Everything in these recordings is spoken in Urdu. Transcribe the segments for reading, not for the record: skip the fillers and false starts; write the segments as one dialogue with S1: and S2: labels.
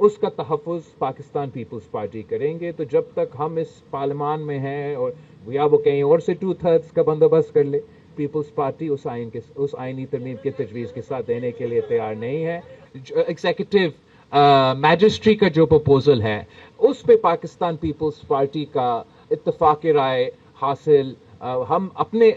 S1: اس کا تحفظ پاکستان پیپلز پارٹی کریں گے. تو جب تک ہم اس پارلیمان میں ہیں اور یا وہ کہیں اور سے 2/3 کا بندوبست کر لے, پیپلز پارٹی اس آئینی ترمیم کے تجویز کے ساتھ دینے کے لیے تیار نہیں ہے. ایگزیکٹو میجسٹری کا جو پروپوزل ہے اس پہ پاکستان پیپلز پارٹی کا اتفاق رائے حاصل ہم اپنے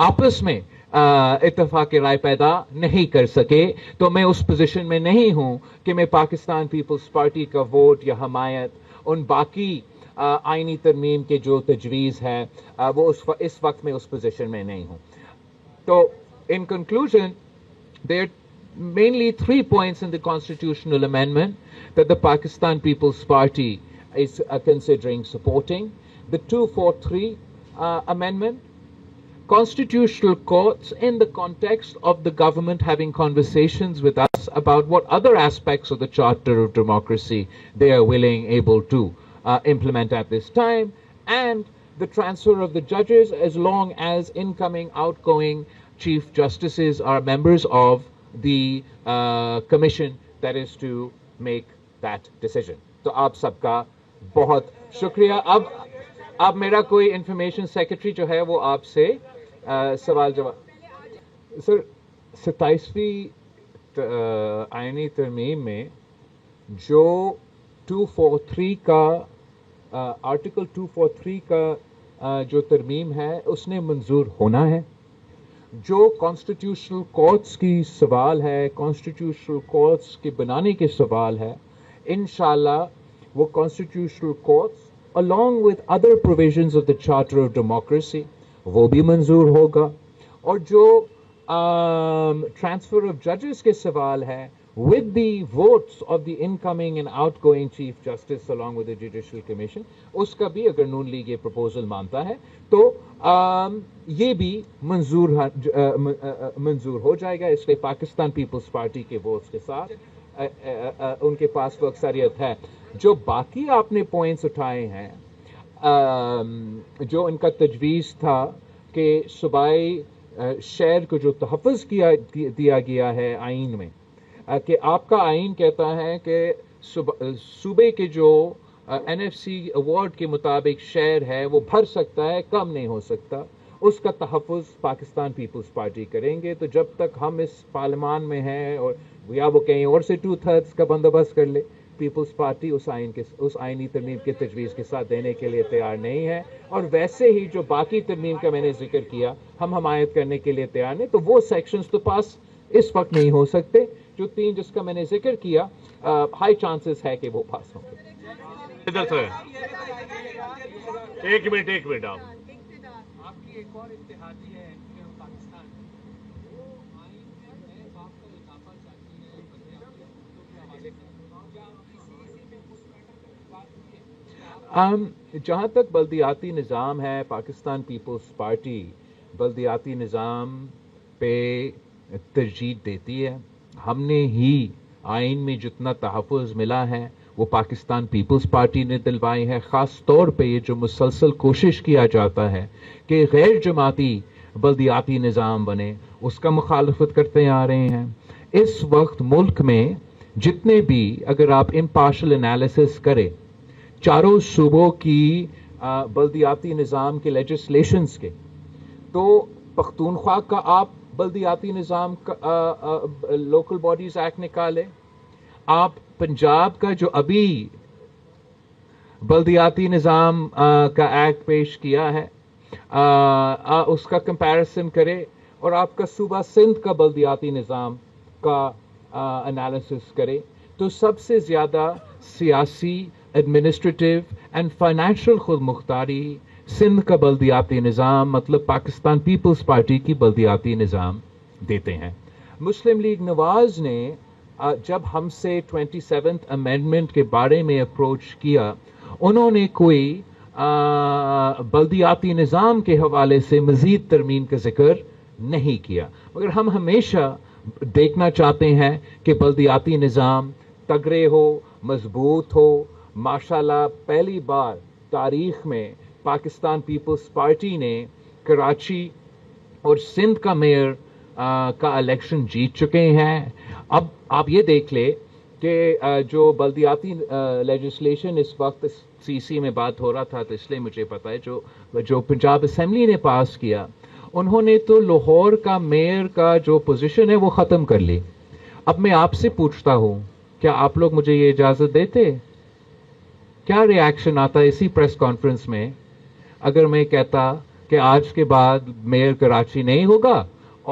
S1: آپس میں اتفاق رائے پیدا نہیں کر سکے. تو میں اس پوزیشن میں نہیں ہوں کہ میں پاکستان پیپلز پارٹی کا ووٹ یا حمایت ان باقی آئینی ترمیم کے جو تجویز ہے وہ اس وقت میں اس پوزیشن میں نہیں ہوں. تو in conclusion, there are mainly 3 points in the constitutional amendment that the Pakistan People's Party is considering supporting. The 243 amendment, constitutional courts in the context of the government having conversations with us about what other aspects of the Charter of Democracy they are willing, able to implement at this time, and the transfer of the judges as long as incoming, outgoing Chief Justices are members of the commission that is to make that decision. تو آپ سب کا بہت شکریہ. اب میرا کوئی انفارمیشن سیکرٹری جو ہے وہ آپ سے سوال جواب. سر 27ویں آئینی ترمیم میں جو 243 کا آرٹیکل 243 کا جو ترمیم ہے اس نے منظور ہونا ہے. جو کانسٹیٹیوشنل کورٹس کی سوال ہے, کانسٹیٹیوشنل کورٹس کے بنانے کے سوال ہے, انشاءاللہ وہ constitutional courts along with other provisions of the Charter of Democracy وہ بھی منظور ہوگا. اور جو transfer of judges کے سوال ہے with the votes of the incoming and outgoing Chief Justice along with the Judicial Commission, اس کا بھی اگر نون لیگ یہ پروپوزل مانتا ہے تو یہ بھی منظور ہو جائے گا. اس لیے پاکستان پیپلز پارٹی کے ووٹس کے ساتھ ان کے پاس وہ اکثریت ہے. جو باقی آپ نے پوائنٹس اٹھائے ہیں, جو ان کا تجویز تھا کہ صوبائی شہر کو جو تحفظ دیا گیا ہے آئین میں, کہ آپ کا آئین کہتا ہے کہ صوبے کے جو NFC ایوارڈ کے مطابق شہر ہے وہ بھر سکتا ہے, کم نہیں ہو سکتا, اس کا تحفظ پاکستان پیپلز پارٹی کریں گے. تو جب تک ہم اس پارلیمان میں ہیں اور یا وہ کہیں اور سے 2/3 کا بندوبست کر لے, پیپلز پارٹی اس آئینی ترمیم کے تجویز کے ساتھ دینے کے لیے تیار نہیں ہے. اور ویسے ہی جو باقی ترمیم کا میں نے ذکر کیا ہم حمایت کرنے کے لیے تیار نہیں. تو وہ سیکشنز تو پاس اس وقت نہیں ہو سکتے. جو 3 جس کا میں نے ذکر کیا ہائی چانسز ہے کہ وہ پاس ہوں گے.
S2: ادھر سے ایک منٹ
S3: آپ کی ایک اور اتحادی ہے پاکستان وہ آئین میں نئے باپ کا اضافہ چاہتی ہے کے حوالے سے.
S1: جہاں تک بلدیاتی نظام ہے, پاکستان پیپلز پارٹی بلدیاتی نظام پہ ترجیح دیتی ہے. ہم نے ہی آئین میں جتنا تحفظ ملا ہے وہ پاکستان پیپلز پارٹی نے دلوائی ہے. خاص طور پہ یہ جو مسلسل کوشش کیا جاتا ہے کہ غیر جماعتی بلدیاتی نظام بنے, اس کا مخالفت کرتے آ رہے ہیں. اس وقت ملک میں جتنے بھی, اگر آپ امپارشل انالیسس کریں چاروں صوبوں کی بلدیاتی نظام کے لیجسلیشنز کے, تو پختونخوا کا آپ بلدیاتی نظام لوکل باڈیز ایکٹ نکالے, آپ پنجاب کا جو ابھی بلدیاتی نظام کا ایکٹ پیش کیا ہے اس کا کمپیریسن کرے, اور آپ کا صوبہ سندھ کا بلدیاتی نظام کا انالیسس کرے, تو سب سے زیادہ سیاسی, ایڈمنسٹریٹو اینڈ فائنینشیل خود مختاری سندھ کا بلدیاتی نظام, مطلب پاکستان پیپلز پارٹی کی بلدیاتی نظام دیتے ہیں. مسلم لیگ نواز نے جب ہم سے 27th امینڈمنٹ کے بارے میں اپروچ کیا, انہوں نے کوئی بلدیاتی نظام کے حوالے سے مزید ترمیم کا ذکر نہیں کیا, مگر ہم ہمیشہ دیکھنا چاہتے ہیں کہ بلدیاتی نظام تگڑے ہو, مضبوط ہو. ماشاءاللہ پہلی بار تاریخ میں پاکستان پیپلز پارٹی نے کراچی اور سندھ کا میئر کا الیکشن جیت چکے ہیں. اب آپ یہ دیکھ لیں کہ کہ جو بلدیاتی لیجسلیشن اس وقت سی سی میں بات ہو رہا تھا تو اس لیے مجھے پتا ہے جو پنجاب اسمبلی نے پاس کیا انہوں نے تو لاہور کا میئر کا جو پوزیشن ہے وہ ختم کر لی. اب میں آپ سے پوچھتا ہوں کیا آپ لوگ مجھے یہ اجازت دیتے؟ کیا ری ایکشن آتا اسی پریس کانفرنس میں اگر میں کہتا کہ آج کے بعد میئر کراچی نہیں ہوگا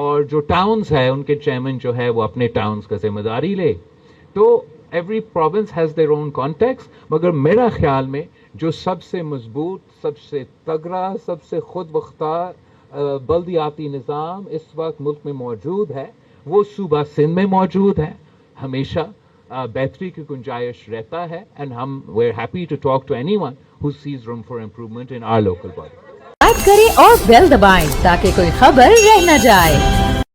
S1: اور جو ٹاؤنز ہے ان کے چیئرمین جو ہے وہ اپنے ٹاؤنز کا ذمہ داری لے؟ تو every province has their own contacts, مگر میرا خیال میں جو سب سے مضبوط، سب سے تگڑا، سب سے خود مختار بلدیاتی نظام اس وقت ملک میں موجود ہے وہ صوبہ سندھ میں موجود ہے. ہمیشہ بہتری کی گنجائش رہتا ہے اینڈ ہم we are happy to talk to anyone who sees room for improvement in our local body.
S4: Like کریں اور بیل دبائیں تاکہ کوئی خبر رہ نہ جائے.